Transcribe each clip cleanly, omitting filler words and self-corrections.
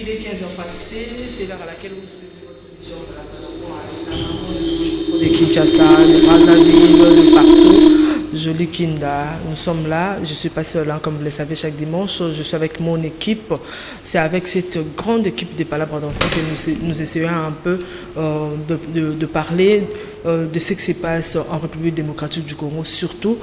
Il est 15 heures passées, c'est l'heure à laquelle vous suivez votre émission de la de Kinshasa, de Brazzaville, de partout. Jolie Kinda, nous sommes là. Je ne suis pas seule, hein, comme vous le savez, chaque dimanche. Je suis avec mon équipe. C'est avec cette grande équipe des Palabres d'enfants que nous essayons un peu de parler de ce qui se passe en République démocratique du Congo, surtout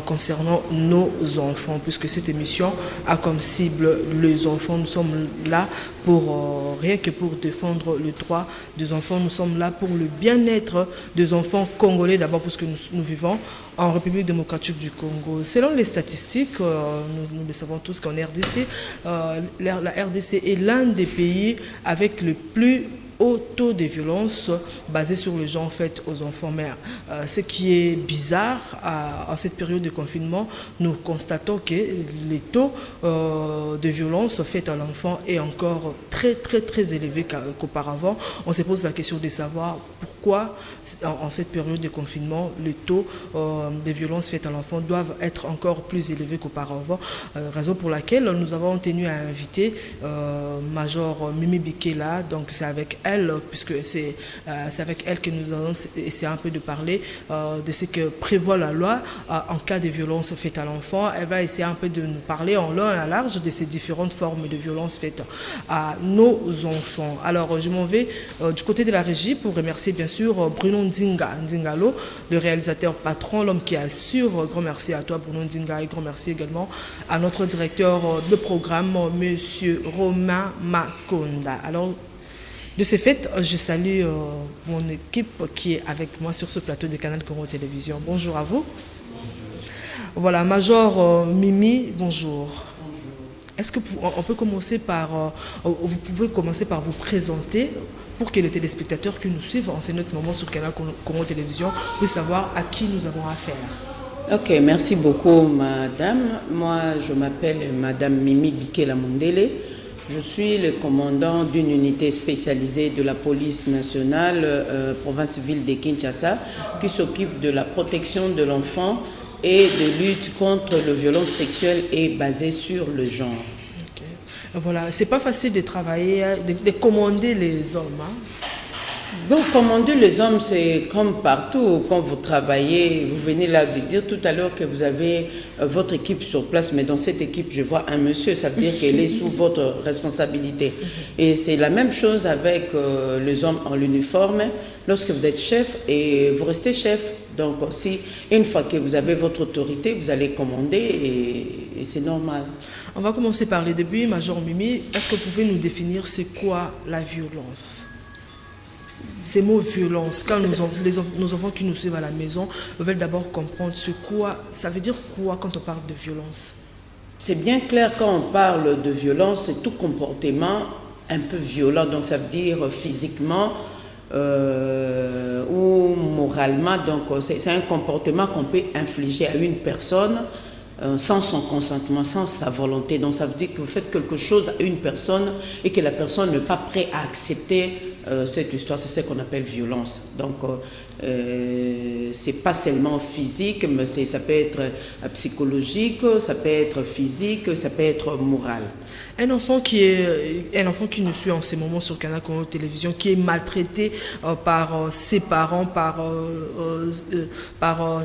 concernant nos enfants, puisque cette émission a comme cible les enfants. Nous sommes là pour rien que pour défendre le droit des enfants. Nous sommes là pour le bien-être des enfants congolais, d'abord parce que nous vivons en République démocratique du Congo. Selon les statistiques, nous le savons tous qu'en RDC, la RDC est l'un des pays avec le plus haut taux de violence basé sur le genre fait aux enfants. Mais ce qui est bizarre en cette période de confinement, nous constatons que les taux de violence faite à l'enfant est encore très élevé qu'auparavant. On se pose la question de savoir pourquoi en cette période de confinement les taux de violence faites à l'enfant doivent être encore plus élevés qu'auparavant, raison pour laquelle nous avons tenu à inviter Major Mimi Bikela. Donc c'est avec elle, puisque c'est avec elle que nous allons essayer un peu de parler de ce que prévoit la loi en cas de violence faite à l'enfant. Elle va essayer un peu de nous parler en long et en large de ces différentes formes de violence faites à nos enfants. Alors je m'en vais du côté de la régie pour remercier bien sûr Bruno Nzingalo, le réalisateur patron, l'homme qui assure. Grand merci à toi Bruno Ndinga, et grand merci également à notre directeur de programme, monsieur Romain Makonda. Alors de ce fait, je salue mon équipe qui est avec moi sur ce plateau de Canal Congo Télévision. Bonjour à vous. Voilà, Major Mimi, bonjour. Est-ce que on peut commencer par, vous pouvez commencer par vous présenter pour que les téléspectateurs qui nous suivent en ce moment sur Canal Congo Télévision puissent savoir à qui nous avons affaire. Ok, merci beaucoup madame. Moi je m'appelle madame Mimi Bikela Mondele. Je suis le commandant d'une unité spécialisée de la police nationale province-ville de Kinshasa qui s'occupe de la protection de l'enfant et de lutte contre les violences sexuelles et basée sur le genre. Okay. Voilà, c'est pas facile de travailler, de commander les hommes. Hein? Bon, commander les hommes, c'est comme partout. Quand vous travaillez, vous venez là de dire tout à l'heure que vous avez votre équipe sur place, mais dans cette équipe, je vois un monsieur, ça veut dire qu'elle est sous votre responsabilité. Et c'est la même chose avec les hommes en uniforme. Lorsque vous êtes chef et vous restez chef, donc aussi, une fois que vous avez votre autorité, vous allez commander et c'est normal. On va commencer par les débuts. Major Mimi, est-ce que vous pouvez nous définir c'est quoi la violence? Ces mots violence, quand nos enfants qui nous suivent à la maison veulent d'abord comprendre quoi, ça veut dire quoi quand on parle de violence? C'est bien clair quand on parle de violence, c'est tout comportement un peu violent, donc ça veut dire physiquement ou moralement, donc c'est un comportement qu'on peut infliger à une personne sans son consentement, sans sa volonté. Donc ça veut dire que vous faites quelque chose à une personne et que la personne n'est pas prête à accepter cette histoire, c'est ce qu'on appelle violence. Donc c'est pas seulement physique, mais ça peut être psychologique, ça peut être physique, ça peut être moral. Un enfant qui nous suit en ce moment sur Canal Congo Télévision, qui est maltraité par ses parents, par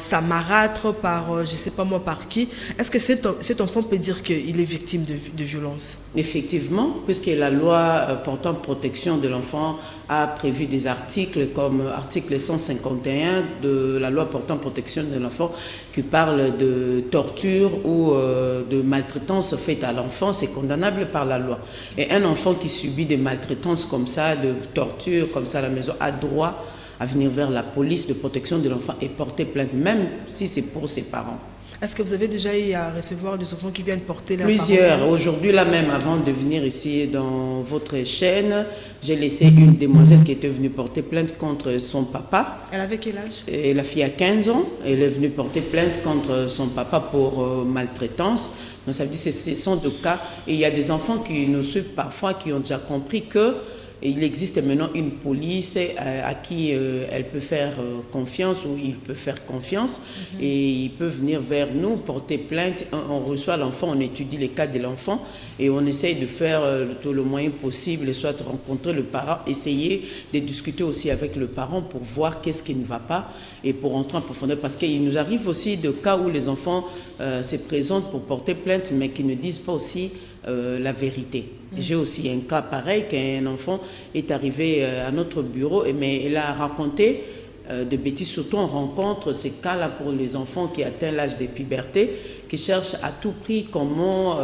sa marâtre, par je sais pas moi par qui, est-ce que cet enfant peut dire qu'il est victime de violence? Effectivement, puisque la loi portant protection de l'enfant a prévu des articles comme article 151 de la loi portant protection de l'enfant qui parle de torture ou de maltraitance faite à l'enfant, c'est condamnable par la loi. Et un enfant qui subit des maltraitances comme ça, de torture comme ça à la maison, a droit à venir vers la police de protection de l'enfant et porter plainte, même si c'est pour ses parents. Est-ce que vous avez déjà eu à recevoir des enfants qui viennent porter la Plusieurs. Aujourd'hui, là même, avant de venir ici dans votre chaîne, j'ai laissé une demoiselle qui était venue porter plainte contre son papa. Elle avait quel âge? Et la fille a 15 ans. Elle est venue porter plainte contre son papa pour maltraitance. Donc ça veut dire que ce sont des cas. Et il y a des enfants qui nous suivent parfois qui ont déjà compris que Et il existe maintenant une police à qui elle peut faire confiance ou il peut faire confiance et il peut venir vers nous, porter plainte. On reçoit l'enfant, on étudie les cas de l'enfant et on essaye de faire tout le moyen possible, soit de rencontrer le parent, essayer de discuter aussi avec le parent pour voir qu'est-ce qui ne va pas et pour entrer en profondeur. Parce qu'il nous arrive aussi de cas où les enfants se présentent pour porter plainte mais qui ne disent pas aussi la vérité. J'ai aussi un cas pareil qu'un enfant est arrivé à notre bureau mais il a raconté de bêtises. Surtout on rencontre ces cas-là pour les enfants qui atteignent l'âge de puberté, qui cherchent à tout prix comment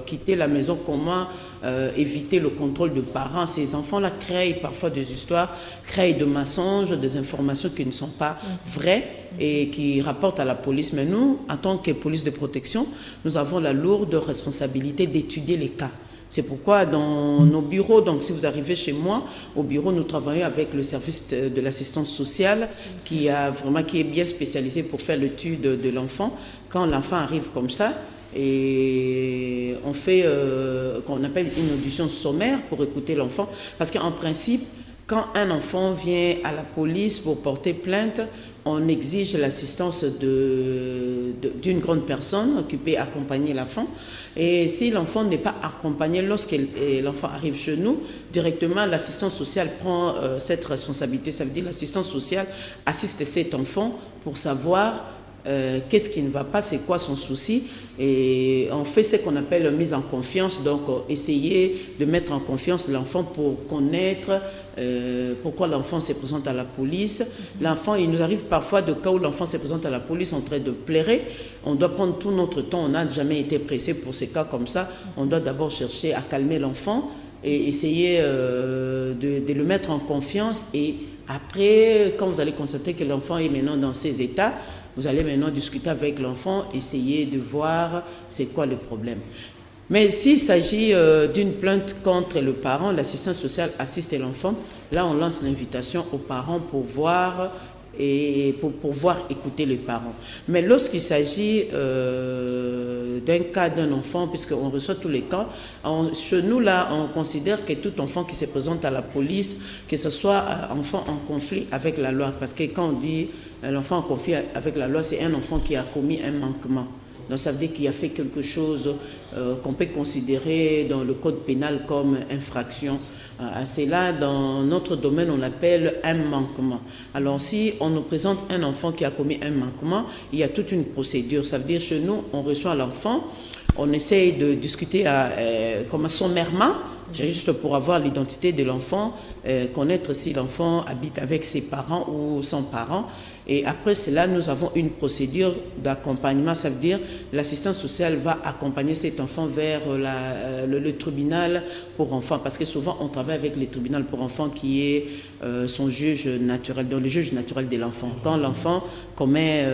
quitter la maison, comment éviter le contrôle de parents. Ces enfants-là créent parfois des histoires, créent de mensonges, des informations qui ne sont pas vraies et qui rapportent à la police. Mais nous, en tant que police de protection, nous avons la lourde responsabilité d'étudier les cas. C'est pourquoi dans nos bureaux, donc si vous arrivez chez moi, au bureau, nous travaillons avec le service de l'assistance sociale qui est bien spécialisé pour faire l'étude de l'enfant. Quand l'enfant arrive comme ça, et on fait qu'on appelle une audition sommaire pour écouter l'enfant. Parce qu'en principe, quand un enfant vient à la police pour porter plainte, on exige l'assistance d'une grande personne qui peut accompagner l'enfant. Et si l'enfant n'est pas accompagné, lorsque l'enfant arrive chez nous, directement l'assistance sociale prend cette responsabilité. Ça veut dire l'assistance sociale assiste cet enfant pour savoir qu'est-ce qui ne va pas, c'est quoi son souci. Et on fait ce qu'on appelle mise en confiance, donc essayer de mettre en confiance l'enfant pour connaître pourquoi l'enfant se présente à la police. L'enfant, il nous arrive parfois de cas où l'enfant se présente à la police en train de pleurer. On doit prendre tout notre temps, on n'a jamais été pressé pour ces cas comme ça. On doit d'abord chercher à calmer l'enfant et essayer de le mettre en confiance. Et après, quand vous allez constater que l'enfant est maintenant dans ces états, vous allez maintenant discuter avec l'enfant, essayer de voir c'est quoi le problème. Mais s'il s'agit d'une plainte contre le parent, l'assistance sociale assiste l'enfant. Là, on lance l'invitation aux parents pour voir et pour pouvoir écouter les parents. Mais lorsqu'il s'agit d'un cas d'un enfant, puisqu'on reçoit tous les cas, chez nous, là, on considère que tout enfant qui se présente à la police, que ce soit enfant en conflit avec la loi, parce que quand on dit l'enfant en conflit avec la loi, c'est un enfant qui a commis un manquement. Donc ça veut dire qu'il a fait quelque chose qu'on peut considérer dans le code pénal comme infraction. C'est là, dans notre domaine, on appelle un manquement. Alors si on nous présente un enfant qui a commis un manquement, il y a toute une procédure. Ça veut dire chez nous, on reçoit l'enfant, on essaye de discuter comme sommairement, juste pour avoir l'identité de l'enfant, connaître si l'enfant habite avec ses parents ou sans parents. Et après cela, nous avons une procédure d'accompagnement. Ça veut dire l'assistance sociale va accompagner cet enfant vers le tribunal pour enfants. Parce que souvent, on travaille avec le tribunal pour enfants qui est son juge naturel, donc le juge naturel de l'enfant. Quand l'enfant commet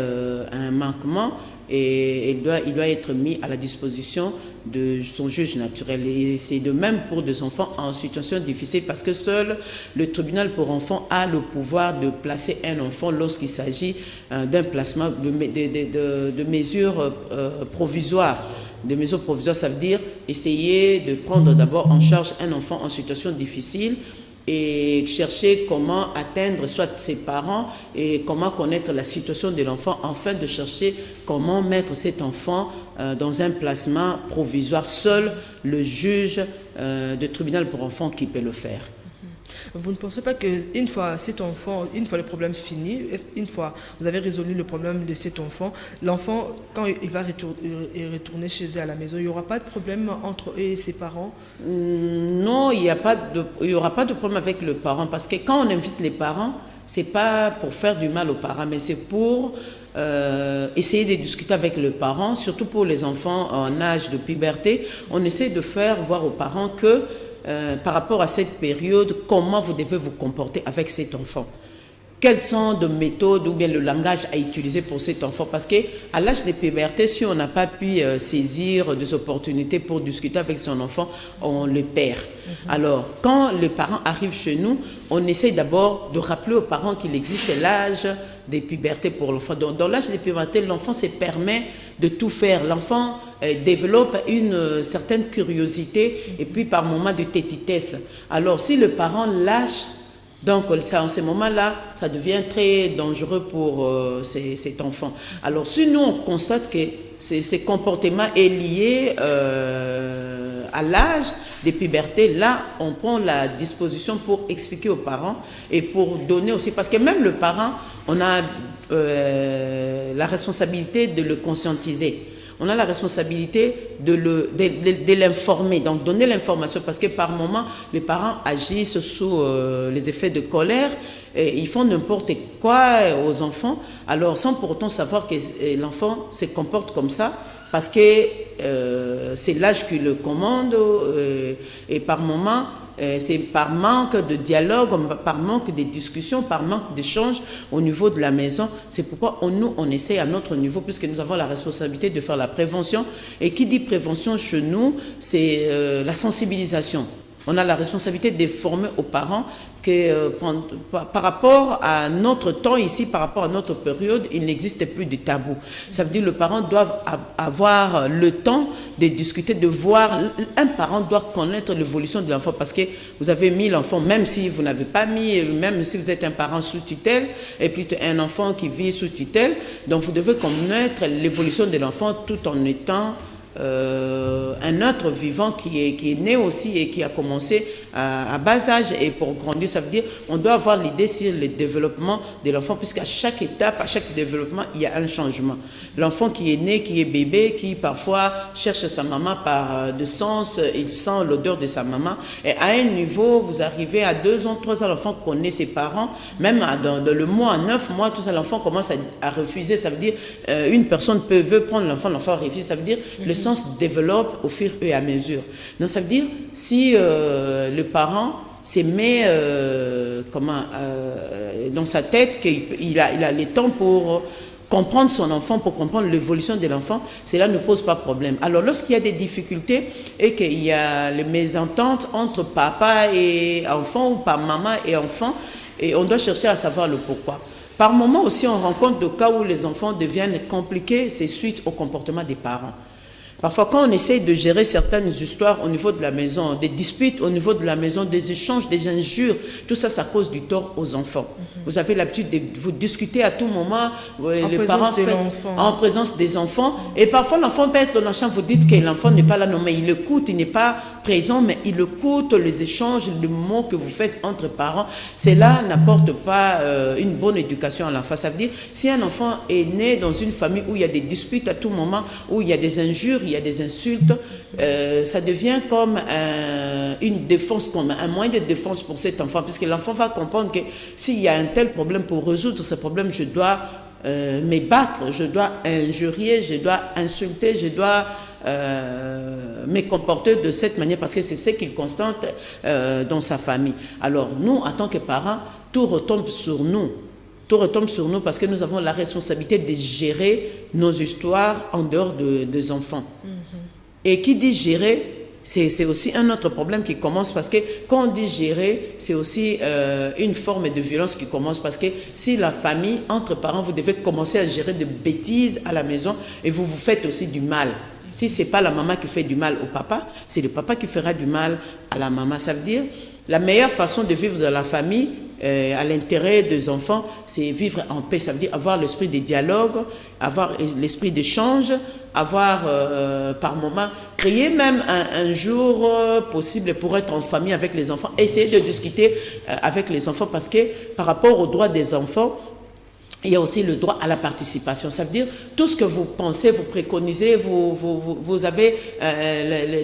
un manquement, et il doit être mis à la disposition de son juge naturel. Et c'est de même pour des enfants en situation difficile parce que seul le tribunal pour enfants a le pouvoir de placer un enfant lorsqu'il s'agit d'un placement de mesures provisoires. De mesures provisoires, ça veut dire essayer de prendre d'abord en charge un enfant en situation difficile et chercher comment atteindre soit ses parents et comment connaître la situation de l'enfant afin de chercher comment mettre cet enfant dans un placement provisoire. Seul le juge de tribunal pour enfants qui peut le faire. Vous ne pensez pas qu'une fois cet enfant, une fois le problème fini, une fois vous avez résolu le problème de cet enfant, l'enfant, quand il va retourner chez eux à la maison, il n'y aura pas de problème entre eux et ses parents? Non, il n'y aura pas de problème avec le parent parce que quand on invite les parents, ce n'est pas pour faire du mal aux parents, mais c'est pour essayer de discuter avec le parent, surtout pour les enfants en âge de puberté. On essaie de faire voir aux parents que par rapport à cette période, comment vous devez vous comporter avec cet enfant. Quelles sont les méthodes ou bien le langage à utiliser pour cet enfant? Parce qu'à l'âge de puberté, si on n'a pas pu saisir des opportunités pour discuter avec son enfant, on le perd. Alors, quand les parents arrivent chez nous, on essaie d'abord de rappeler aux parents qu'il existe l'âge de puberté pour l'enfant. Dans l'âge de puberté, l'enfant se permet de tout faire. L'enfant développe une certaine curiosité et puis par moments de tétitesse. Alors si le parent lâche, donc ça, en ce moment-là, ça devient très dangereux pour cet enfant. Alors si nous on constate que ces comportements est lié à l'âge de puberté, là on prend la disposition pour expliquer aux parents et pour donner aussi, parce que même le parent, on a la responsabilité de le conscientiser. On a la responsabilité de l'informer, donc donner l'information, parce que par moment, les parents agissent sous les effets de colère, et ils font n'importe quoi aux enfants, alors sans pour autant savoir que l'enfant se comporte comme ça, parce que c'est l'âge qui le commande, et par moment, c'est par manque de dialogue, par manque de discussion, par manque d'échange au niveau de la maison. C'est pourquoi nous, on essaie à notre niveau, puisque nous avons la responsabilité de faire la prévention. Et qui dit prévention chez nous, c'est la sensibilisation. On a la responsabilité de former aux parents que par rapport à notre temps ici, par rapport à notre période, il n'existe plus de tabou. Ça veut dire que le parent doit avoir le temps de discuter, de voir. Un parent doit connaître l'évolution de l'enfant, parce que vous avez mis l'enfant, même si vous n'avez pas mis, même si vous êtes un parent sous tutelle, et puis un enfant qui vit sous tutelle, donc vous devez connaître l'évolution de l'enfant tout en étant un être vivant qui est né aussi et qui a commencé à bas âge, et pour grandir, ça veut dire on doit avoir l'idée sur le développement de l'enfant, puisqu'à chaque étape, à chaque développement, il y a un changement. L'enfant qui est né, qui est bébé, qui parfois cherche sa maman par de sens, il sent l'odeur de sa maman, et à un niveau, vous arrivez à 2 ans, 3 ans, l'enfant connaît ses parents, même dans le mois, 9 mois, tout ça, l'enfant commence à refuser. Ça veut dire une personne veut prendre l'enfant refuse, ça veut dire le sens se développe au fur et à mesure. Donc ça veut dire, si le parent se met dans sa tête qu'il a le temps pour comprendre son enfant, pour comprendre l'évolution de l'enfant, cela ne pose pas de problème. Alors lorsqu'il y a des difficultés et qu'il y a les mésententes entre papa et enfant, ou par maman et enfant, et on doit chercher à savoir le pourquoi. Par moment aussi, on rencontre des cas où les enfants deviennent compliqués, c'est suite au comportement des parents. Parfois, quand on essaye de gérer certaines histoires au niveau de la maison, des disputes au niveau de la maison, des échanges, des injures, tout ça, ça cause du tort aux enfants. Vous avez l'habitude de vous discuter à tout moment, les parents en présence des enfants, et parfois l'enfant peut être dans la chambre, vous dites que l'enfant n'est pas là, non, mais il écoute, il n'est pas présent, mais il écoute les échanges, les mots que vous faites entre parents. Cela n'apporte pas une bonne éducation à l'enfant. Ça veut dire, si un enfant est né dans une famille où il y a des disputes à tout moment, où il y a des injures, il y a des insultes, ça devient comme une défense, comme un moyen de défense pour cet enfant, puisque l'enfant va comprendre que s'il y a un tel problème, pour résoudre ce problème, je dois me battre, je dois injurier, je dois insulter, je dois me comporter de cette manière, parce que c'est ce qu'il constate dans sa famille. Alors nous, en tant que parents, tout retombe sur nous. Tout retombe sur nous, parce que nous avons la responsabilité de gérer nos histoires en dehors des enfants. Et qui dit gérer, c'est aussi un autre problème qui commence, parce que quand on dit gérer, c'est aussi une forme de violence qui commence, parce que si la famille, entre parents, vous devez commencer à gérer de bêtises à la maison, et vous vous faites aussi du mal. Si ce n'est pas la maman qui fait du mal au papa, c'est le papa qui fera du mal à la maman. Ça veut dire, la meilleure façon de vivre dans la famille, à l'intérêt des enfants, c'est vivre en paix. Ça veut dire avoir l'esprit de dialogue, avoir l'esprit d'échange, avoir par moment, créer même un jour possible pour être en famille avec les enfants, essayer de discuter avec les enfants, parce que par rapport aux droits des enfants, il y a aussi le droit à la participation. Ça veut dire, tout ce que vous pensez, vous préconisez, vous avez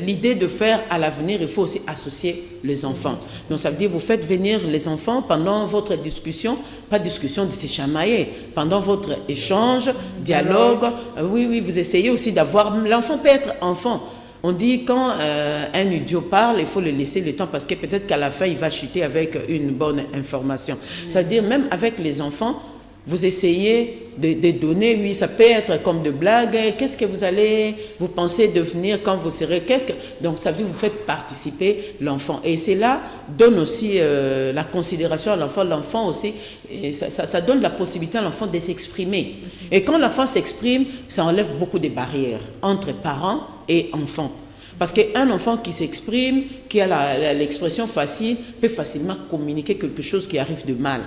l'idée de faire à l'avenir, il faut aussi associer les enfants. Donc ça veut dire, vous faites venir les enfants pendant votre discussion, pas discussion de se chamailler, pendant votre échange, dialogue, oui, vous essayez aussi d'avoir, l'enfant peut être enfant. On dit quand un idiot parle, il faut le laisser le temps, parce que peut-être qu'à la fin, il va chuter avec une bonne information. Ça veut dire, même avec les enfants, vous essayez de donner, oui, ça peut être comme de blagues, qu'est-ce que vous pensez devenir quand vous serez, donc ça veut dire que vous faites participer l'enfant. Et c'est là, donne aussi la considération à l'enfant. L'enfant aussi, ça donne la possibilité à l'enfant de s'exprimer. Et quand l'enfant s'exprime, ça enlève beaucoup de barrières entre parents et enfants. Parce qu'un enfant qui s'exprime, qui a l'expression facile, peut facilement communiquer quelque chose qui arrive de mal.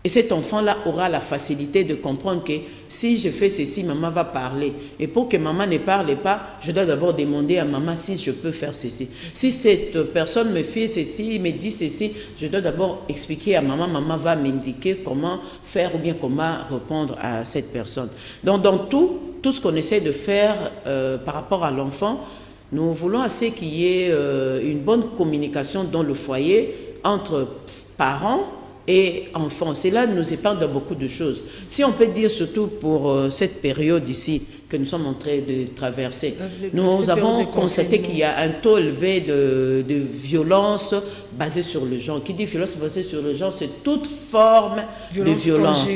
Et cet enfant-là aura la facilité de comprendre que si je fais ceci, maman va parler. Et pour que maman ne parle pas, je dois d'abord demander à maman si je peux faire ceci. Si cette personne me fait ceci, me dit ceci, je dois d'abord expliquer à maman. Maman va m'indiquer comment faire ou bien comment répondre à cette personne. Donc, dans tout ce qu'on essaie de faire par rapport à l'enfant, nous voulons assez qu'il y ait une bonne communication dans le foyer entre parents et enfants. Cela nous épargne de beaucoup de choses. Si on peut dire surtout pour cette période ici que nous sommes en train de traverser, nous avons constaté qu'il y a un taux élevé de violence basée sur le genre. Qui dit violence basée sur le genre, c'est toute forme de violence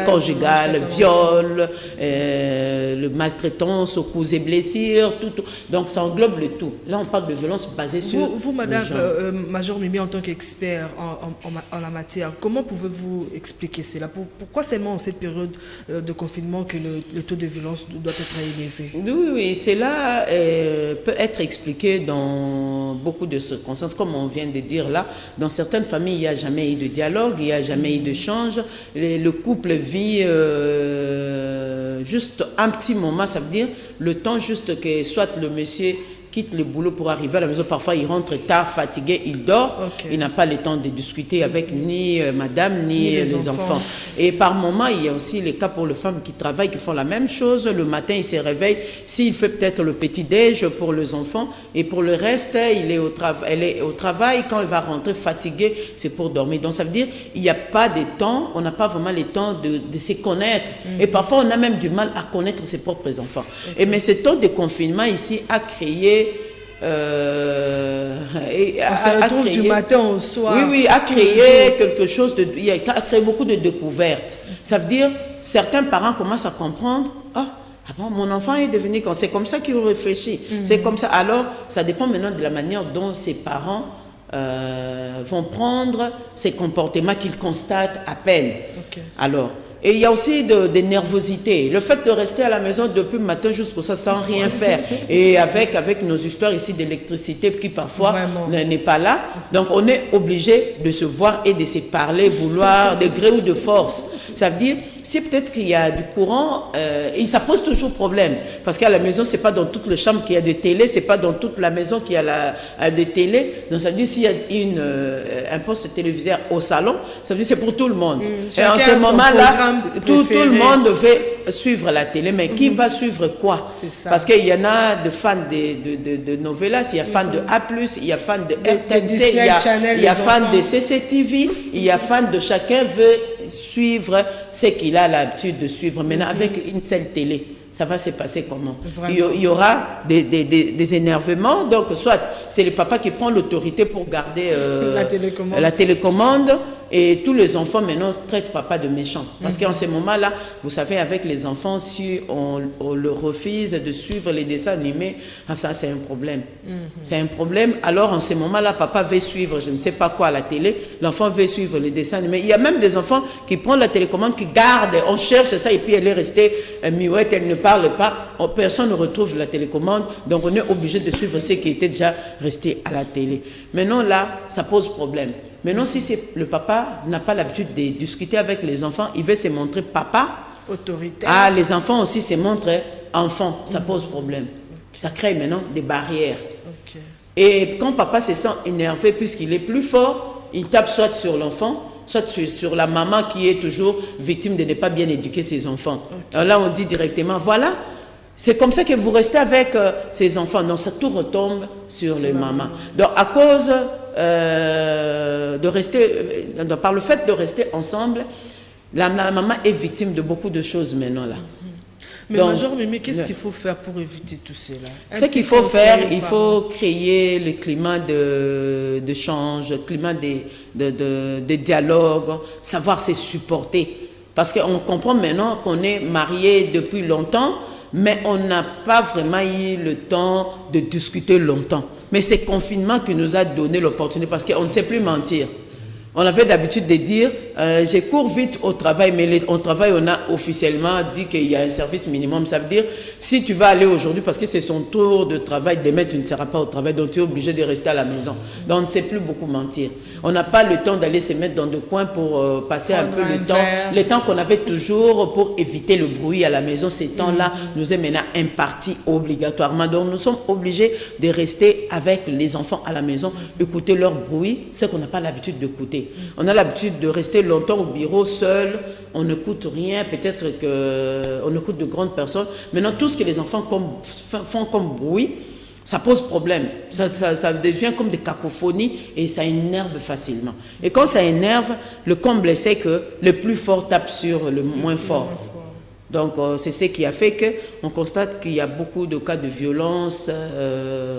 conjugale, viol, le maltraitance aux coups et blessures, tout. Donc ça englobe le tout. Là on parle de violence basée sur vous, madame, le genre. Major Mimi, en tant qu'expert en la matière, comment pouvez-vous expliquer cela? Pourquoi seulement en cette période de confinement que le taux de violence doit être élevé? Oui, cela peut être expliqué dans beaucoup de circonstances, comme on vient de dire là. Dans certaines familles, il n'y a jamais eu de dialogue, il n'y a jamais eu d'échange. Le couple vit juste un petit moment, ça veut dire le temps juste que soit le monsieur quitte le boulot pour arriver à la maison, parfois il rentre tard, fatigué, il dort, il n'a pas le temps de discuter avec ni madame ni les enfants. Et par moment, il y a aussi les cas pour les femmes qui travaillent, qui font la même chose. Le matin, il se réveille, s'il fait peut-être le petit-déj pour les enfants, et pour le reste, elle est au travail, quand elle va rentrer fatiguée, c'est pour dormir. Donc ça veut dire, il n'y a pas de temps, on n'a pas vraiment le temps de se connaître. Et parfois, on a même du mal à connaître ses propres enfants. Mais ce temps de confinement ici a créé on se retrouve du matin au soir. Oui, a créé quelque chose, a créé beaucoup de découvertes. Ça veut dire, certains parents commencent à comprendre, bon, mon enfant est devenu comme c'est comme ça qu'il réfléchit. C'est comme ça. Alors, ça dépend maintenant de la manière dont ses parents vont prendre ces comportements qu'ils constatent à peine. Alors, et il y a aussi des nervosités. Le fait de rester à la maison depuis le matin jusqu'au soir sans rien faire. Et avec nos histoires ici d'électricité qui parfois n'est pas là. Donc on est obligé de se voir et de se parler, vouloir de gré ou de force. Ça veut dire, si peut-être qu'il y a du courant, et ça pose toujours problème. Parce qu'à la maison, ce n'est pas dans toutes les chambres qu'il y a de télé, ce n'est pas dans toute la maison qu'il y a de télé. Donc ça veut dire, s'il y a un poste téléviseur au salon, ça veut dire c'est pour tout le monde. Et en ce moment-là, tout le monde veut suivre la télé. Mais qui va suivre quoi? Parce qu'il y en a de fans de novelas, il y a fans de A+, il y a fans de RTNC, il y a fans de CCTV, il y a fans de chacun veut suivre ce qu'il a l'habitude de suivre. Maintenant, avec une seule télé, ça va se passer comment? Il y aura des énervements. Donc, soit c'est le papa qui prend l'autorité pour garder la télécommande. Et tous les enfants maintenant traitent papa de méchant. Parce qu'en ce moment-là, vous savez, avec les enfants, si on leur refuse de suivre les dessins animés, ça c'est un problème. C'est un problème. Alors en ce moment-là, papa veut suivre, je ne sais pas quoi à la télé, l'enfant veut suivre les dessins animés. Il y a même des enfants qui prennent la télécommande, qui gardent, on cherche ça et puis elle est restée muette, elle ne parle pas. Personne ne retrouve la télécommande, donc on est obligé de suivre ce qui était déjà resté à la télé. Maintenant là, ça pose problème. Maintenant, si le papa n'a pas l'habitude de discuter avec les enfants, il veut se montrer papa. Autoritaire. Les enfants aussi se montrent enfants. Ça pose problème. Ça crée maintenant des barrières. Et quand papa se sent énervé, puisqu'il est plus fort, il tape soit sur l'enfant, soit sur la maman qui est toujours victime de ne pas bien éduquer ses enfants. Alors là, on dit directement, voilà, c'est comme ça que vous restez avec ces enfants. Donc, ça tout retombe sur les mamans. Donc, à cause... par le fait de rester ensemble, la maman est victime de beaucoup de choses maintenant là. Mais Major Mimi, qu'est-ce qu'il faut faire pour éviter tout cela? Ce qu'il faut faire, il faut créer le climat d'échange, le climat de dialogue, savoir se supporter. Parce qu'on comprend maintenant qu'on est marié depuis longtemps, mais on n'a pas vraiment eu le temps de discuter longtemps. Mais c'est le confinement qui nous a donné l'opportunité parce qu'on ne sait plus mentir. On avait l'habitude de dire, je cours vite au travail, mais au travail, on a officiellement dit qu'il y a un service minimum. Ça veut dire, si tu vas aller aujourd'hui, parce que c'est son tour de travail, demain tu ne seras pas au travail, donc tu es obligé de rester à la maison. Donc on ne sait plus beaucoup mentir. On n'a pas le temps d'aller se mettre dans des coins pour passer un peu le temps qu'on avait toujours pour éviter le bruit à la maison. Ces temps-là nous est maintenant imparti obligatoirement. Donc nous sommes obligés de rester avec les enfants à la maison, écouter leur bruit, ce qu'on n'a pas l'habitude d'écouter. On a l'habitude de rester longtemps au bureau seul, on n'écoute rien, peut-être qu'on écoute de grandes personnes. Maintenant, tout ce que les enfants font comme bruit, ça pose problème. Ça devient comme des cacophonies et ça énerve facilement. Et quand ça énerve, le comble c'est que le plus fort tape sur le moins fort. Donc, c'est ce qui a fait qu'on constate qu'il y a beaucoup de cas de violence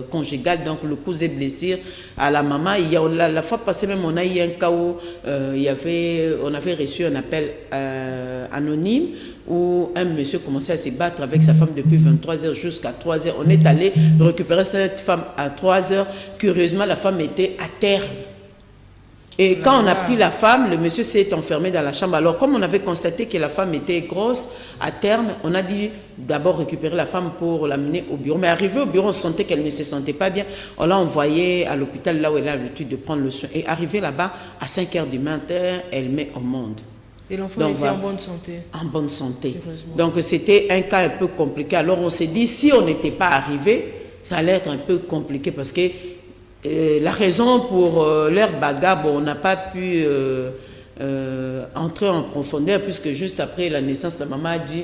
conjugale. Donc, le cousin blessure à la maman. Il y a, la fois passée même, on a eu un cas où on avait reçu un appel anonyme où un monsieur commençait à se battre avec sa femme depuis 23h jusqu'à 3h. On est allé récupérer cette femme à 3h. Curieusement, la femme était à terre. Et quand on a pris la femme, le monsieur s'est enfermé dans la chambre. Alors, comme on avait constaté que la femme était grosse, à terme, on a dit d'abord récupérer la femme pour l'amener au bureau. Mais arrivé au bureau, on sentait qu'elle ne se sentait pas bien. On l'a envoyée à l'hôpital, là où elle a l'habitude de prendre le soin. Et arrivé là-bas, à 5h du matin, elle met au monde. Et l'enfant était en bonne santé. En bonne santé. Donc, c'était un cas un peu compliqué. Alors, on s'est dit, si on n'était pas arrivé, ça allait être un peu compliqué parce que la raison pour leur bagarre, bon, on n'a pas pu entrer en profondeur puisque juste après la naissance, la maman a dit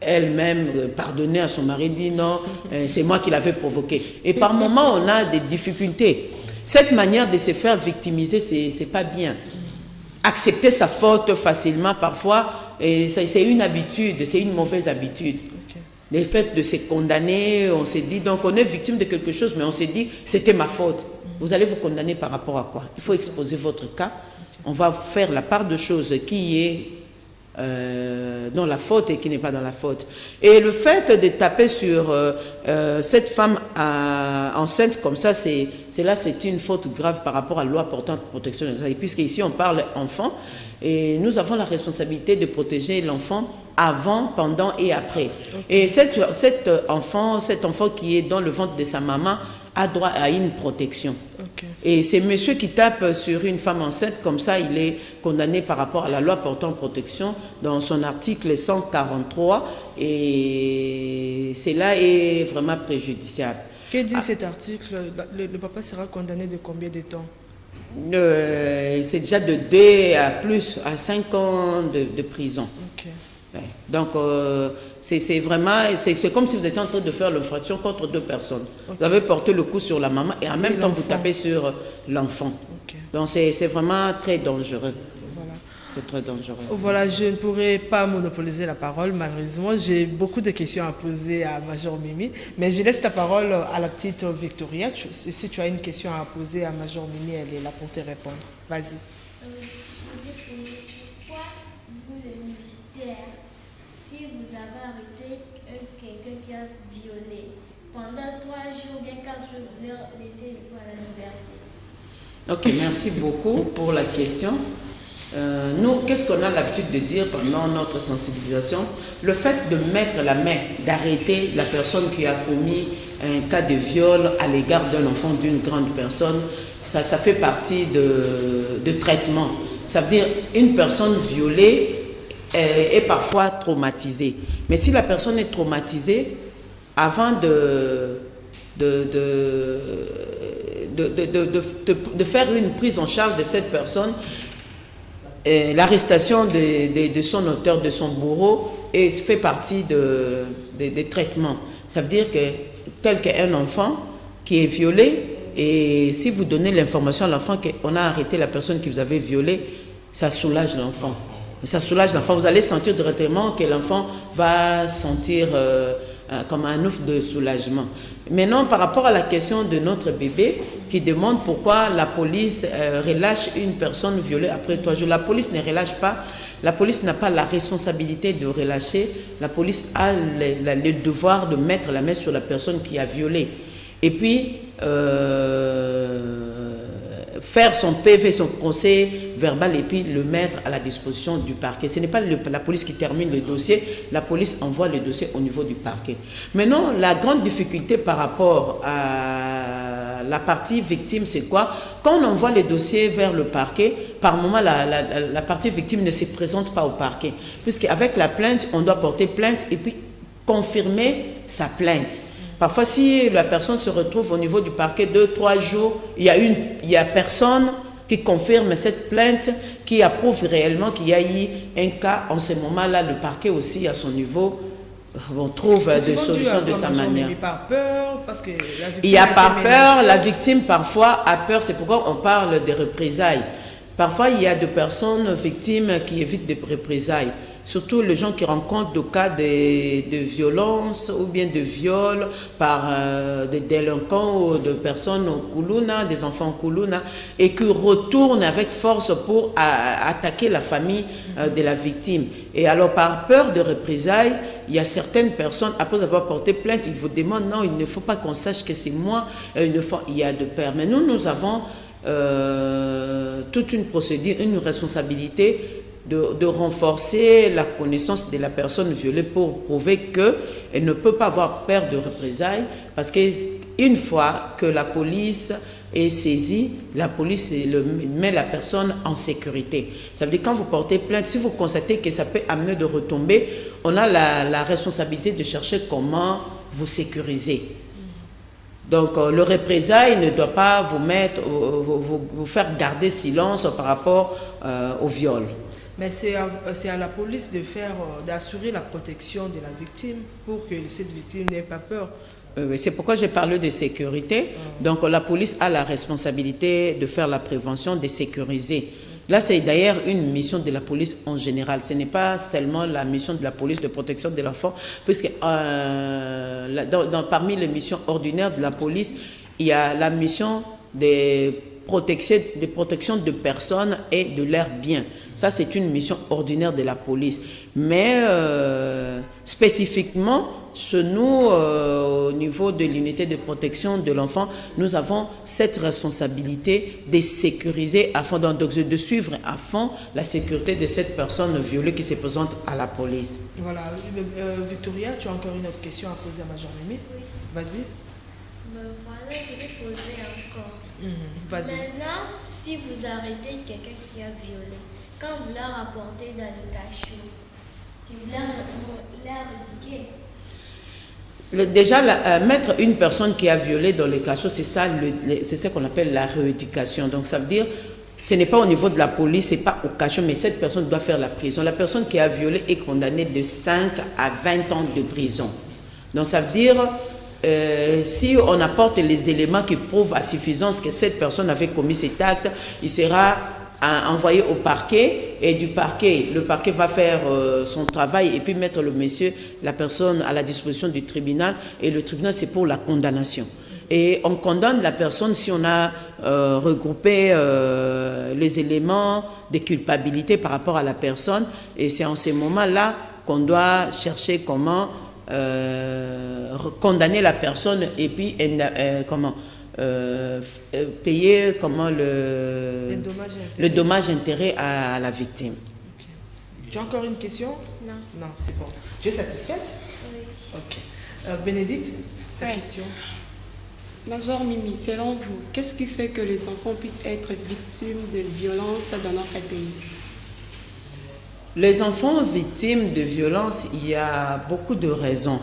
elle-même pardonner à son mari, dit non, c'est moi qui l'avais provoqué. Et par moments, on a des difficultés. Cette manière de se faire victimiser, c'est pas bien. Accepter sa faute facilement, parfois, c'est une habitude, c'est une mauvaise habitude. Le fait de se condamner, on s'est dit, donc on est victime de quelque chose, mais on s'est dit, c'était ma faute. Vous allez vous condamner par rapport à quoi? Il faut exposer votre cas. On va faire la part de choses qui est dans la faute et qui n'est pas dans la faute. Et le fait de taper sur cette femme enceinte comme ça, c'est une faute grave par rapport à la loi portant protection de l'enfant. Puisque ici on parle enfant, et nous avons la responsabilité de protéger l'enfant avant, pendant et après. Et cet enfant qui est dans le ventre de sa maman a droit à une protection. Et c'est monsieur qui tape sur une femme enceinte, comme ça il est condamné par rapport à la loi portant protection dans son article 143 et cela est vraiment préjudiciable. Que dit cet article? Le papa sera condamné de combien de temps? C'est déjà de 2 à 5 ans de prison. Ouais. Donc, c'est vraiment, c'est comme si vous étiez en train de faire l'infraction contre 2 personnes. Vous avez porté le coup sur la maman et en même temps vous tapez sur l'enfant. Donc, c'est vraiment très dangereux. Voilà. C'est très dangereux. Voilà, je ne pourrais pas monopoliser la parole, malheureusement. J'ai beaucoup de questions à poser à Major Mimi, mais je laisse la parole à la petite Victoria. Si tu as une question à poser à Major Mimi, elle est là pour te répondre. Vas-y. Si vous avez arrêté quelqu'un qui a violé pendant 3 jours, bien 4 jours, vous leur laissez à la liberté. Ok, merci beaucoup pour la question. Nous, qu'est-ce qu'on a l'habitude de dire pendant notre sensibilisation? Le fait de mettre la main, d'arrêter la personne qui a commis un cas de viol à l'égard d'un enfant, d'une grande personne, ça fait partie de traitement. Ça veut dire une personne violée est parfois traumatisée. Mais si la personne est traumatisée, avant de faire une prise en charge de cette personne, l'arrestation de son auteur, de son bourreau, fait partie des traitements. Ça veut dire que tel qu'un enfant qui est violé, et si vous donnez l'information à l'enfant qu'on a arrêté la personne qui vous avait violé, ça soulage l'enfant. Ça soulage l'enfant. Vous allez sentir directement que l'enfant va sentir comme un ouf de soulagement. Maintenant, par rapport à la question de notre bébé qui demande pourquoi la police relâche une personne violée après 3 jours. La police ne relâche pas La police n'a pas la responsabilité de relâcher. La police a le devoir de mettre la main sur la personne qui a violé. Et puis, faire son PV, son procès verbal, et puis le mettre à la disposition du parquet. Ce n'est pas la police qui termine le dossier, la police envoie le dossier au niveau du parquet. Maintenant, la grande difficulté par rapport à la partie victime, c'est quoi? Quand on envoie le dossier vers le parquet, par moment, la partie victime ne se présente pas au parquet. Puisqu'avec la plainte, on doit porter plainte et puis confirmer sa plainte. Parfois, si la personne se retrouve au niveau du parquet 2-3 jours, il y a personne qui confirme cette plainte, qui approuve réellement qu'il y a eu un cas. En ce moment-là, le parquet aussi, à son niveau, on trouve des solutions de sa manière. Par peur, parce que la victime il y a par peur, la victime parfois a peur, c'est pourquoi on parle de représailles. Parfois, il y a des personnes victimes qui évitent des représailles. Surtout les gens qui rencontrent des cas de violence ou bien de viol par des délinquants ou de personnes au Koulouna, des enfants au Koulouna, et qui retournent avec force pour attaquer la famille de la victime. Et alors, par peur de représailles, il y a certaines personnes, après avoir porté plainte, ils vous demandent, non, il ne faut pas qu'on sache que c'est moi, il y a de peur. Mais nous avons toute une procédure, une responsabilité de renforcer la connaissance de la personne violée pour prouver qu'elle ne peut pas avoir peur de représailles, parce qu'une fois que la police est saisie, la police met la personne en sécurité. Ça veut dire quand vous portez plainte, si vous constatez que ça peut amener de retomber, on a la responsabilité de chercher comment vous sécuriser. Donc, le représailles ne doit pas vous faire garder silence par rapport au viol. Mais c'est à la police d'assurer la protection de la victime pour que cette victime n'ait pas peur. C'est pourquoi j'ai parlé de sécurité. Donc la police a la responsabilité de faire la prévention, de sécuriser. Là, c'est d'ailleurs une mission de la police en général. Ce n'est pas seulement la mission de la police de protection de l'enfant, puisque parmi les missions ordinaires de la police, il y a la mission de protection de personnes et de leurs biens. Ça, c'est une mission ordinaire de la police. Mais spécifiquement, chez nous, au niveau de l'unité de protection de l'enfant, nous avons cette responsabilité de sécuriser, de suivre à fond la sécurité de cette personne violée qui se présente à la police. Voilà. Victoria, tu as encore une autre question à poser à Major Mimi? Oui. Vas-y. Voilà, je vais poser encore. Vas-y. Maintenant, si vous arrêtez quelqu'un qui a violé, quand vous la rapportez dans le cachot, vous la rédiquez. Déjà, mettre une personne qui a violé dans le cachot, c'est ce qu'on appelle la rééducation. Donc, ça veut dire, ce n'est pas au niveau de la police, ce n'est pas au cachot, mais cette personne doit faire la prison. La personne qui a violé est condamnée de 5 à 20 ans de prison. Donc, ça veut dire, si on apporte les éléments qui prouvent à suffisance que cette personne avait commis cet acte, il sera envoyé au parquet, et du parquet, le parquet va faire son travail et puis mettre la personne à la disposition du tribunal, et le tribunal c'est pour la condamnation. Et on condamne la personne si on a regroupé les éléments de culpabilité par rapport à la personne, et c'est en ces moments-là qu'on doit chercher comment condamner la personne et puis payer le dommage-intérêt à la victime. Okay. Tu as encore une question? Non. Non, c'est bon. Tu es satisfaite? Oui. Ok. Bénédicte, ta question? Major Mimi, selon vous, qu'est-ce qui fait que les enfants puissent être victimes de violences dans notre pays? Les enfants victimes de violences, il y a beaucoup de raisons.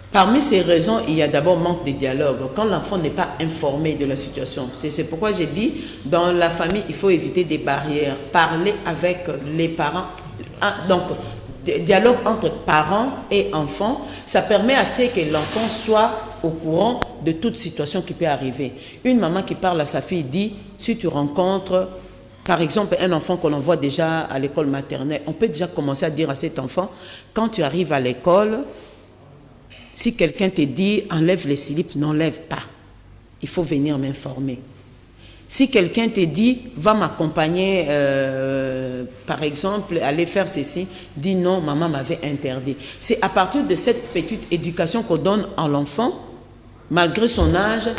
Parmi ces raisons, il y a d'abord manque de dialogue. Quand l'enfant n'est pas informé de la situation, c'est pourquoi j'ai dit, dans la famille, il faut éviter des barrières. Parler avec les parents. Donc, dialogue entre parents et enfants, ça permet à ce que l'enfant soit au courant de toute situation qui peut arriver. Une maman qui parle à sa fille dit, si tu rencontres, par exemple, un enfant qu'on envoie déjà à l'école maternelle, on peut déjà commencer à dire à cet enfant, quand tu arrives à l'école, si quelqu'un te dit, enlève les slips, n'enlève pas. Il faut venir m'informer. Si quelqu'un te dit, va m'accompagner, par exemple, aller faire ceci, dis non, maman m'avait interdit. C'est à partir de cette petite éducation qu'on donne à l'enfant, malgré son âge,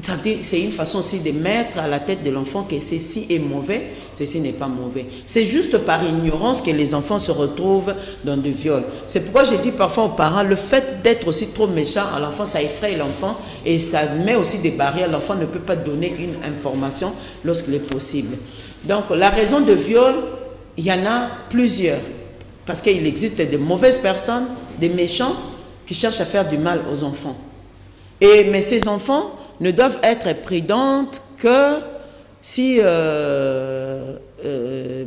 ça veut dire c'est une façon aussi de mettre à la tête de l'enfant que ceci est mauvais, ceci n'est pas mauvais. C'est juste par ignorance que les enfants se retrouvent dans des viols. C'est pourquoi je dis parfois aux parents, le fait d'être aussi trop méchant à l'enfant, ça effraie l'enfant et ça met aussi des barrières. L'enfant ne peut pas donner une information lorsqu'il est possible. Donc la raison de viol, il y en a plusieurs. Parce qu'il existe des mauvaises personnes, des méchants qui cherchent à faire du mal aux enfants. Mais ces enfants ne doivent être prudentes que si,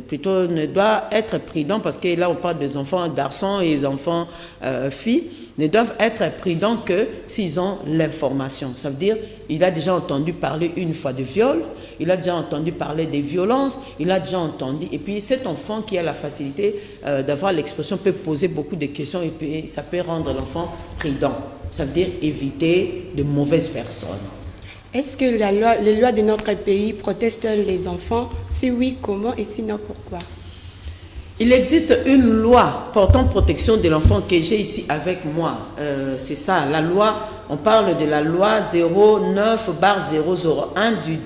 plutôt ne doivent être prudents, parce que là on parle des enfants garçons et des enfants filles, ne doivent être prudents que s'ils ont l'information. Ça veut dire, il a déjà entendu parler une fois de viol, il a déjà entendu parler des violences, il a déjà entendu, et puis cet enfant qui a la facilité d'avoir l'expression peut poser beaucoup de questions et puis ça peut rendre l'enfant prudent. Ça veut dire éviter de mauvaises personnes. Est-ce que les lois de notre pays protègent les enfants? Si oui, comment et sinon pourquoi? Il existe une loi portant protection de l'enfant que j'ai ici avec moi. C'est ça, la loi, on parle de la loi 09/001 du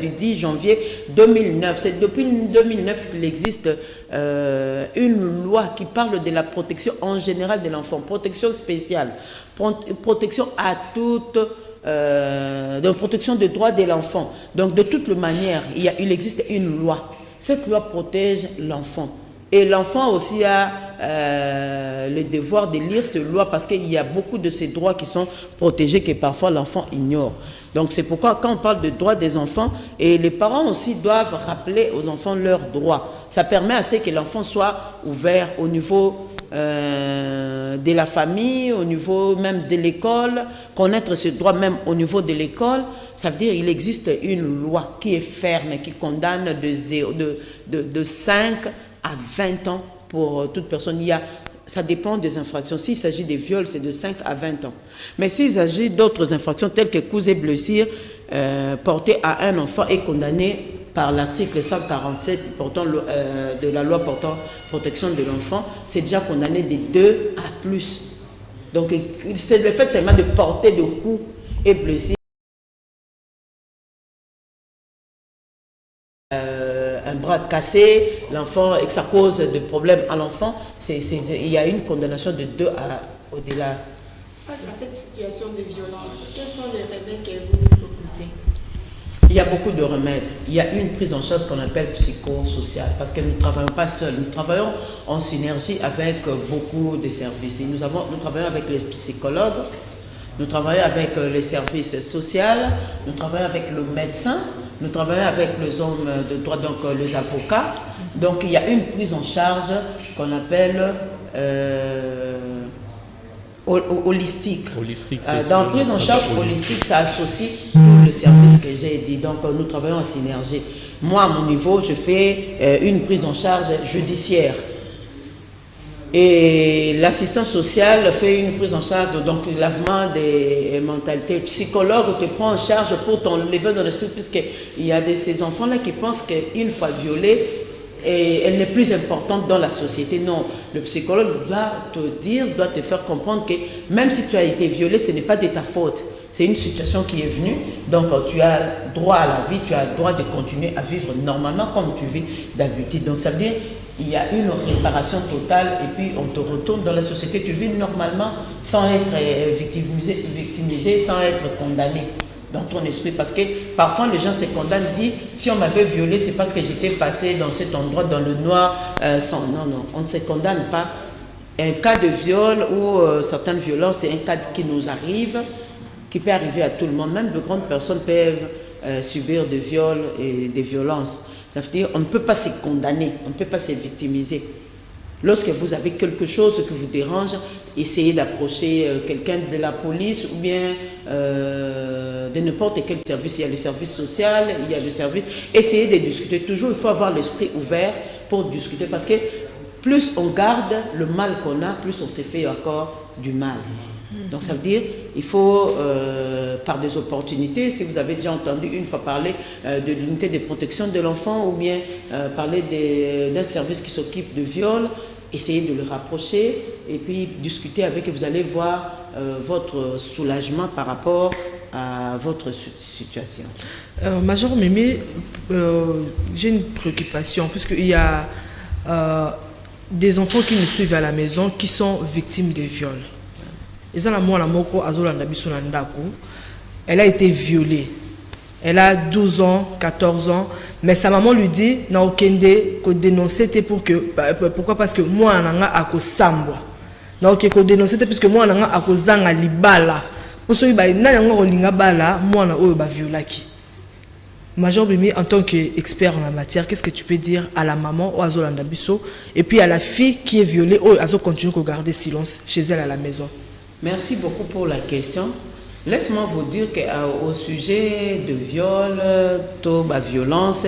10 janvier 2009. C'est depuis 2009 qu'il existe une loi qui parle de la protection en général de l'enfant, protection spéciale, protection à toute... de protection des droits de l'enfant. Donc de toute manière, il existe une loi. Cette loi protège l'enfant. Et l'enfant aussi a le devoir de lire cette loi parce qu'il y a beaucoup de ces droits qui sont protégés que parfois l'enfant ignore. Donc c'est pourquoi quand on parle de droits des enfants, et les parents aussi doivent rappeler aux enfants leurs droits. Ça permet à ce que l'enfant soit ouvert au niveau de la famille, au niveau même de l'école, connaître ce droit même au niveau de l'école. Ça veut dire qu'il existe une loi qui est ferme et qui condamne de 5 à 20 ans pour toute personne. Ça dépend des infractions. S'il s'agit de viols, c'est de 5 à 20 ans. Mais s'il s'agit d'autres infractions telles que coups et blessures portés à un enfant est condamné par l'article 147 de la loi portant protection de l'enfant, c'est déjà condamné de 2 à plus. Donc c'est le fait seulement de porter de coups et blessures. Un bras cassé, l'enfant, et que ça cause des problèmes à l'enfant, il y a une condamnation de 2 à au-delà. Face à cette situation de violence, quels sont les remèdes que vous nous proposez? Il y a beaucoup de remèdes. Il y a une prise en charge qu'on appelle psychosociale, parce que nous ne travaillons pas seuls, nous travaillons en synergie avec beaucoup de services. Nous travaillons avec les psychologues, nous travaillons avec les services sociaux, nous travaillons avec le médecin, nous travaillons avec les hommes de droit, donc les avocats. Donc il y a une prise en charge qu'on appelle holistique. Dans la prise en charge holistique, ça associe tout le service que j'ai dit. Donc nous travaillons en synergie. Moi, à mon niveau, je fais une prise en charge judiciaire. Et l'assistant social fait une prise en charge, donc lavement des mentalités. Le psychologue te prend en charge pour t'enlever dans l'esprit, puisqu'il y a ces enfants-là qui pensent qu'une fois violée, elle n'est plus importante dans la société. Non, le psychologue doit te dire, doit te faire comprendre que même si tu as été violé, ce n'est pas de ta faute. C'est une situation qui est venue, donc tu as droit à la vie, tu as droit de continuer à vivre normalement comme tu vis d'habitude. Donc ça veut dire il y a une réparation totale et puis on te retourne dans la société, tu vis normalement sans être victimisé, sans être condamné dans ton esprit. Parce que parfois les gens se condamnent, disent si on m'avait violé, c'est parce que j'étais passé dans cet endroit dans le noir. Non, on ne se condamne pas. Un cas de viol ou certaines violences, c'est un cas qui nous arrive, qui peut arriver à tout le monde. Même de grandes personnes peuvent subir des viols et des violences. Ça veut dire qu'on ne peut pas se condamner, on ne peut pas se victimiser. Lorsque vous avez quelque chose qui vous dérange, essayez d'approcher quelqu'un de la police ou bien de n'importe quel service. Il y a le service social, il y a le service. Essayez de discuter. Toujours, il faut avoir l'esprit ouvert pour discuter parce que plus on garde le mal qu'on a, plus on se fait encore du mal. Donc ça veut dire il faut par des opportunités, si vous avez déjà entendu une fois parler de l'unité de protection de l'enfant ou bien parler d'un service qui s'occupe de viol, essayez de le rapprocher et puis discuter avec et vous allez voir votre soulagement par rapport à votre situation. Major Mimi, j'ai une préoccupation parce qu'il y a des enfants qui nous suivent à la maison qui sont victimes de viols. Elle a été violée. Elle a 12 ans, 14 ans, mais sa maman lui dit na okende ko dénoncer pour que pourquoi parce que moi nanga akosambwa. Na okende ko dénoncer parce que moi nanga akozanga libala. Pour ceux ba na nanga olinga bala moi na oyo ba violaki. Major Bimi, en tant qu'expert en la matière, qu'est-ce que tu peux dire à la maman ou à Zolanda Bisso et puis à la fille qui est violée ou à continuer à garder silence chez elle à la maison? Merci beaucoup pour la question. Laisse-moi vous dire qu'au sujet de viol, de violence,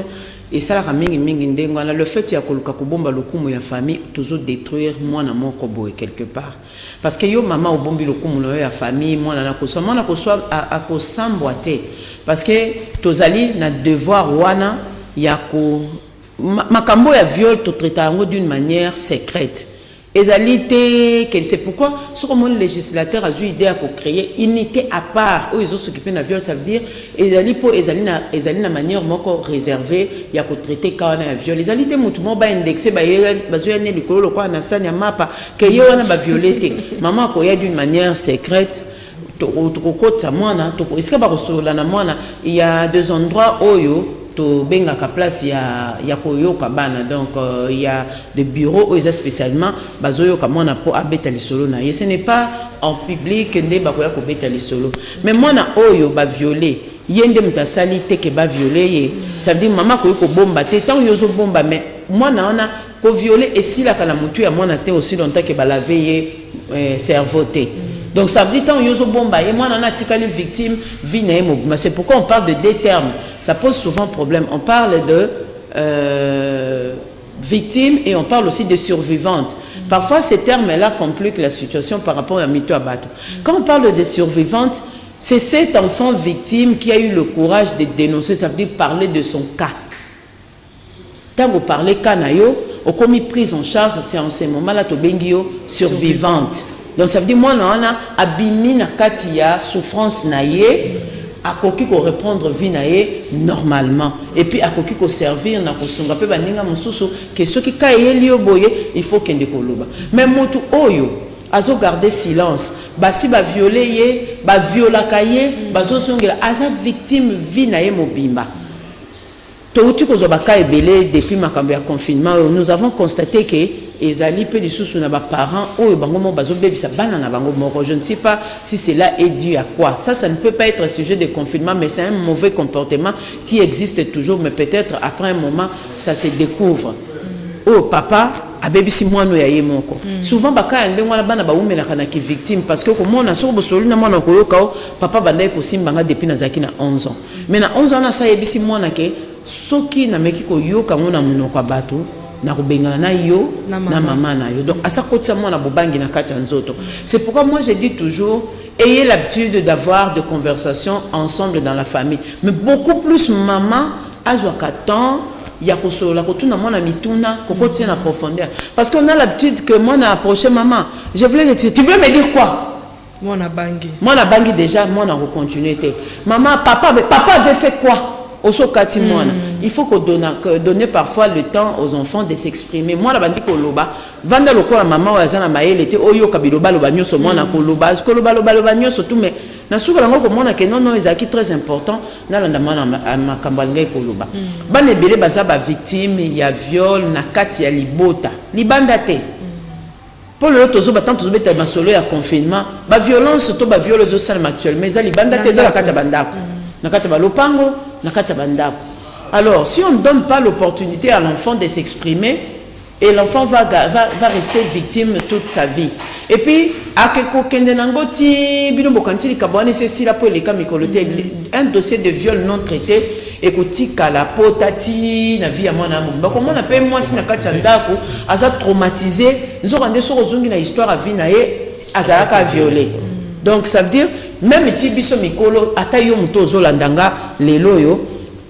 et ça le fait qu'il y a la famille, toujours détruire moi na mon kobo quelque part. Parce que yo maman au bombi le kumu la famille, moi na koso à kosamboité. Parce que tozali na devoir wana yako makambo ya viol to traiter d'une manière secrète. C'est pourquoi ce que le législateur a eu l'idée à créer une unité à part où ils ont s'occupé de la viol, ça veut dire ils ont manière réservée il y a traiter quand on a viol les alités mutumo ba indexé ba bazuyane likolo kwa na sanya mapa que yo wana ba violé maman ko ya d'une manière secrète to kokota mwana to est-ce que ba kosola na mwana il y a deux endroits oyo to benga ka place ya koyoka bana donc il y a des bureaux où ils spécialement bazoyoka mwana po abeta lisolo na ye ce n'est pas en public nde ba koya ko beta lisolo mais mwana oyo ba violer yende mutasali te ke ba violer ye ça veut dire maman ko bomba te tant yozo bomba mais mwana ona ko violer et si la kana mutu ya mwana te aussi longtemps que ba laver ye cerveau te. Donc ça veut dire tant yozo bomba et moi on a tika les victimes mais c'est pourquoi on parle de deux termes. Ça pose souvent problème. On parle de victimes et on parle aussi de survivantes. Parfois ces termes-là compliquent la situation par rapport à Mito Abato. Quand on parle de survivantes, c'est cet enfant victime qui a eu le courage de dénoncer, ça veut dire parler de son cas. Quand vous parlez cas nayo, au commis prise en charge, c'est en ce moment-là to bengio survivante. Donc ça veut dire moi on a abimi na katia souffrance naie a koki ko répondre vie naie normalement et puis a koki ko servir na ko songa pe baninga mususu que ce qui kaeli oboye il faut kende koloba mais mutu oyo azo garder silence basi ba violer ye ba viola kaye bazo songela asa victime vie naie mobimba to uti ko zo baka ebele depuis makambo ya confinement nous avons constaté que ezali pe lisusu na ba parents oyo bango mo bazo bebisa bana na bango moko. Je ne sais pas si cela est dû à quoi. Ça ne peut pas être sujet de confinement, mais c'est un mauvais comportement qui existe toujours, mais peut-être après un moment ça se découvre. Oh papa a bebisi mwana ya ye moko. Souvent baka ende mwana bana ba umela kana ki victime parce que comme on a sur bosolu na mwana ko yoka papa bandai ko simbanga depuis na zaki na 11 ans. Mais na 11 ans na sa yebisi mwana ke soki na meki ko yoka mona munoko bato na kubengana na yo na maman na yo donc asa kotisa mwana bobangi na kati nzoto. C'est pourquoi moi je dis toujours ayez l'habitude d'avoir des conversations ensemble dans la famille, mais beaucoup plus maman azwaka temps ya kosola kotuna mwana mituna kokotia na profondeur parce qu'on a l'habitude que moi na approcher maman je voulais te dire tu veux me dire quoi moi na bangi déjà moi na continuer te maman papa avait fait quoi. Il faut donner parfois le temps aux enfants de s'exprimer. Moi, la bandi koloba, vanda loko la maman wazana maele te oyo kabiloba loba nyoso mwana koloba loba nyoso tout mais na suka lango ko mona ke non ezaki très important na landa mwana makamba ngai koloba. Bane belé baza ba victime ya viol na kati ya libota. Libanda te. Pour le tozo batant tozo beta masolo ya confinement, ba violence to ba viol zo salma actuellement mais za libanda te za la kati bandako. Na kati ba lopango alors, si on ne donne pas l'opportunité à l'enfant de s'exprimer, et l'enfant va rester victime toute sa vie. Et puis, un dossier de viol non traité, écoutez, la potati, la vie à mon amour. Comment on appelle moi si on a traumatisé, nous avons des choses qui ont une histoire à vie, azalaka violé. Donc ça veut dire, même si biso mikolo, atayo muto zolandanga, lelo yo,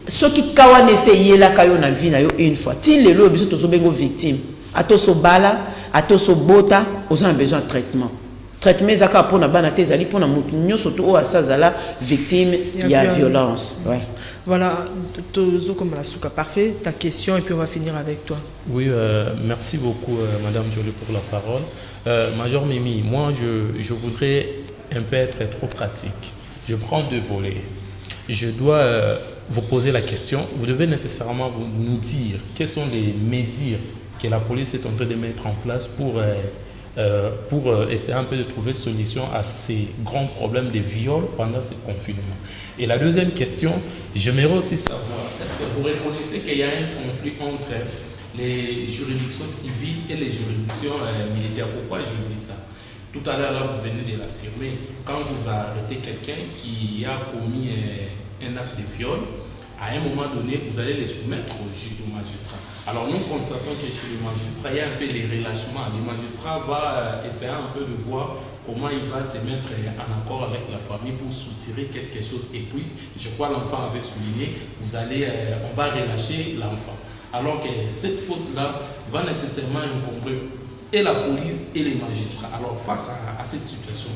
ce qui kawane se yela kayo na vie na yo une fois. Ti lelo biso tozo bengo victime. Ato so bala, ato so bota, aux ont besoin de traitement. Traitement zaka pour na bana te zali pour na mutu nyoso to o asazala victime, il y a violence. Ouais. Voilà, Tozo comme la souka, parfait. Ta question et puis on va finir avec toi. Oui, merci beaucoup Madame Jolie pour la parole. Major Mimi, moi je voudrais un peu être trop pratique. Je prends deux volets. Je dois vous poser la question. Vous devez nécessairement nous dire quelles sont les mesures que la police est en train de mettre en place pour essayer un peu de trouver solution à ces grands problèmes de viol pendant ce confinement. Et la deuxième question, j'aimerais aussi savoir, est-ce que vous reconnaissez qu'il y a un conflit entre les juridictions civiles et les juridictions militaires? Pourquoi je dis ça? Tout à l'heure, vous venez de l'affirmer, quand vous arrêtez quelqu'un qui a commis un acte de viol, à un moment donné, vous allez les soumettre au juge ou au magistrat. Alors nous constatons que chez le magistrat, il y a un peu de relâchement. Le magistrat va essayer un peu de voir comment il va se mettre en accord avec la famille pour soutirer quelque chose. Et puis, je crois l'enfant avait souligné, on va relâcher l'enfant. Alors que cette faute-là va nécessairement incomber et la police et les magistrats. Alors face à cette situation,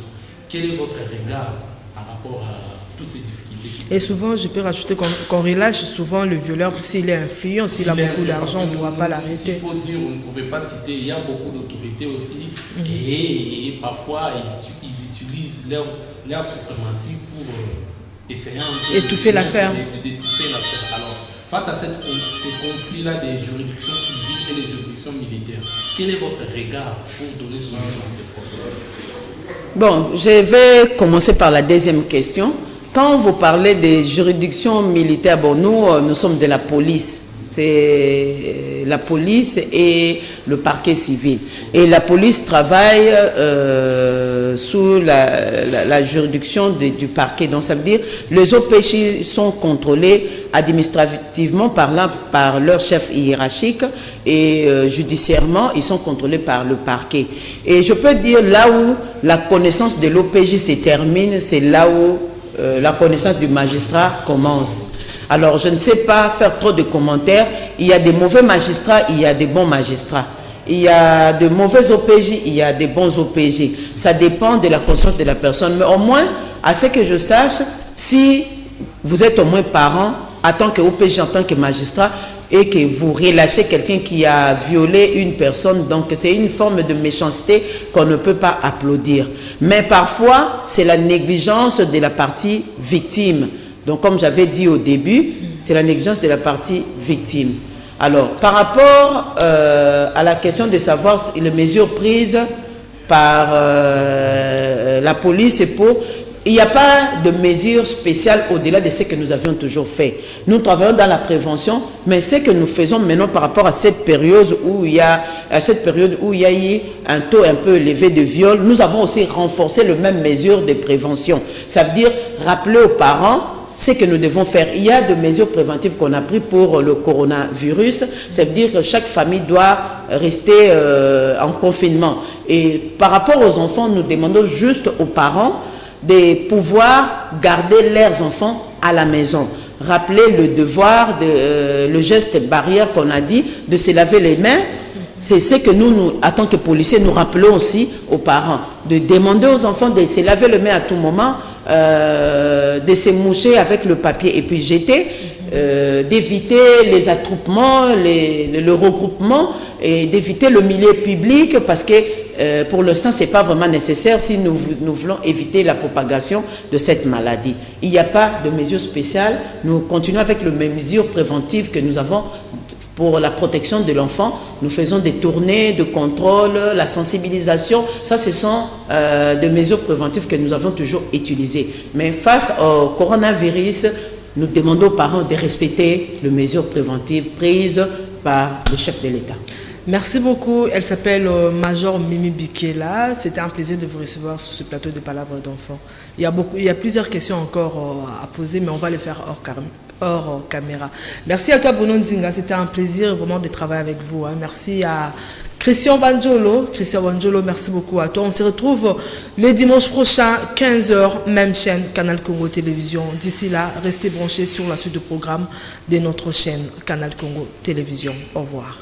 quel est votre regard par rapport à toutes ces difficultés? Et souvent, je peux rajouter qu'on relâche souvent le violeur, s'il est influent, s'il a beaucoup d'argent, on ne pourra pas l'arrêter. Il faut dire, on ne pouvait pas citer, il y a beaucoup d'autorités aussi, et parfois ils utilisent leur suprématie pour essayer d'étouffer l'affaire. Alors, face à ces conflits-là des juridictions civiles et des juridictions militaires, quel est votre regard pour donner solution à ces problèmes? Bon, je vais commencer par la deuxième question. Quand vous parlez des juridictions militaires, bon, nous sommes de la police. C'est la police et le parquet civil. Et la police travaille sous la juridiction du parquet. Donc ça veut dire les OPJ sont contrôlés administrativement parlant par leur chef hiérarchique et judiciairement, ils sont contrôlés par le parquet. Et je peux dire là où la connaissance de l'OPJ se termine, c'est là où la connaissance du magistrat commence. Alors, je ne sais pas faire trop de commentaires. Il y a des mauvais magistrats, il y a des bons magistrats. Il y a de mauvais OPJ, il y a des bons OPJ. Ça dépend de la conscience de la personne. Mais au moins, à ce que je sache, si vous êtes au moins parent, en tant que OPJ, en tant que magistrat, et que vous relâchez quelqu'un qui a violé une personne, donc c'est une forme de méchanceté qu'on ne peut pas applaudir. Mais parfois, c'est la négligence de la partie victime. Donc, comme j'avais dit au début, c'est la négligence de la partie victime. Alors, par rapport à la question de savoir si les mesures prises par la police, c'est pour... Il n'y a pas de mesures spéciales au-delà de ce que nous avions toujours fait. Nous travaillons dans la prévention, mais ce que nous faisons maintenant par rapport à cette période où il y a eu un taux un peu élevé de viol, nous avons aussi renforcé les mêmes mesures de prévention. Ça veut dire rappeler aux parents ce que nous devons faire. Il y a des mesures préventives qu'on a prises pour le coronavirus. Ça veut dire que chaque famille doit rester en confinement. Et par rapport aux enfants, nous demandons juste aux parents de pouvoir garder leurs enfants à la maison. Rappeler le devoir, le geste barrière qu'on a dit, de se laver les mains. C'est ce que nous, en tant que policiers, nous rappelons aussi aux parents. De demander aux enfants de se laver les mains à tout moment, de se moucher avec le papier et puis jeter, d'éviter les attroupements, le regroupement et d'éviter le milieu public parce que pour l'instant, ce n'est pas vraiment nécessaire si nous voulons éviter la propagation de cette maladie. Il n'y a pas de mesures spéciales. Nous continuons avec les mesures préventives que nous avons pour la protection de l'enfant. Nous faisons des tournées de contrôle, la sensibilisation. Ça, ce sont des mesures préventives que nous avons toujours utilisées. Mais face au coronavirus, nous demandons aux parents de respecter les mesures préventives prises par le chef de l'État. Merci beaucoup. Elle s'appelle Major Mimi Bikela. C'était un plaisir de vous recevoir sur ce plateau de Palabres d'enfants. Il y a plusieurs questions encore à poser, mais on va les faire hors caméra. Merci à toi Bruno Nzinga. C'était un plaisir vraiment de travailler avec vous. Merci à Christian Banjolo, merci beaucoup à toi. On se retrouve le dimanche prochain, 15h, même chaîne, Canal Congo Télévision. D'ici là, restez branchés sur la suite de programme de notre chaîne Canal Congo Télévision. Au revoir.